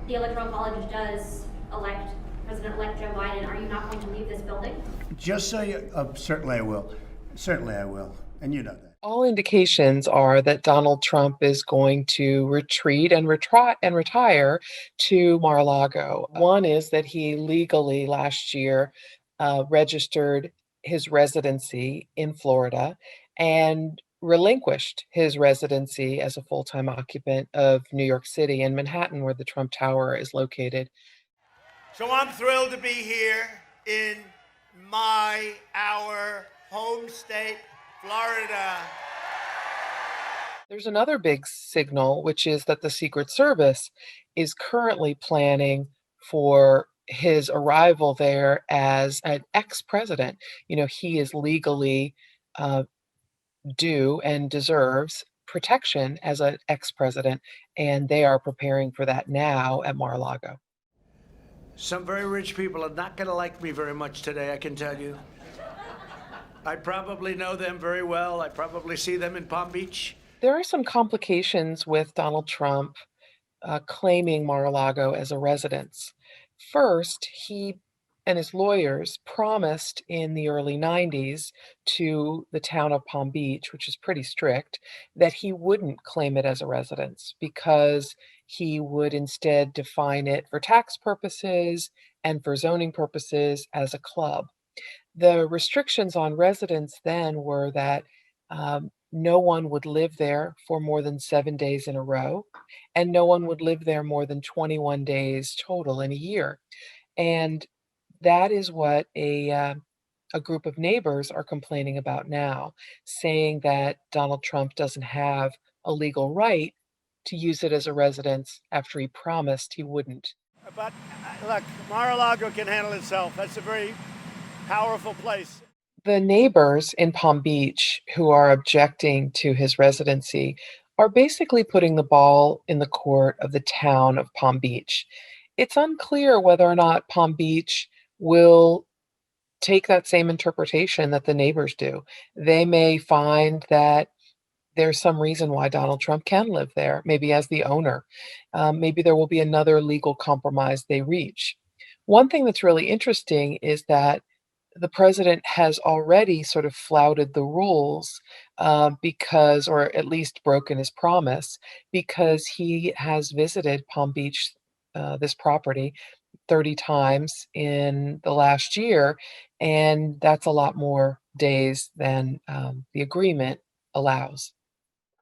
the Electoral College does elect President-elect Joe Biden, are you not going to leave this building? Just so you, certainly I will. Certainly I will. And you know that. All indications are that Donald Trump is going to retreat and retire to Mar-a-Lago. One is that he legally last year registered his residency in Florida and relinquished his residency as a full-time occupant of New York City and Manhattan, where the Trump Tower is located. So I'm thrilled to be here in our home state, Florida. There's another big signal, which is that the Secret Service is currently planning for his arrival there as an ex-president. You know, he is legally uh, due and deserves protection as an ex-president, and they are preparing for that now at Mar-a-Lago. Some very rich people are not going to like me very much today, I can tell you. I probably know them very well. I probably see them in Palm Beach. There are some complications with Donald Trump claiming Mar-a-Lago as a residence. First, he and his lawyers promised in the early 90s to the town of Palm Beach, which is pretty strict, that he wouldn't claim it as a residence because he would instead define it for tax purposes and for zoning purposes as a club. The restrictions on residents then were that no one would live there for more than 7 days in a row, and no one would live there more than 21 days total in a year. And that is what a group of neighbors are complaining about now, saying that Donald Trump doesn't have a legal right to use it as a residence after he promised he wouldn't. But look, Mar-a-Lago can handle itself. That's a very powerful place. The neighbors in Palm Beach who are objecting to his residency are basically putting the ball in the court of the town of Palm Beach. It's unclear whether or not Palm Beach will take that same interpretation that the neighbors do. They may find that there's some reason why Donald Trump can live there, maybe as the owner. Maybe there will be another legal compromise they reach. One thing that's really interesting is that the president has already sort of flouted the rules because, or at least broken his promise, because he has visited Palm Beach, this property, 30 times in the last year, and that's a lot more days than the agreement allows.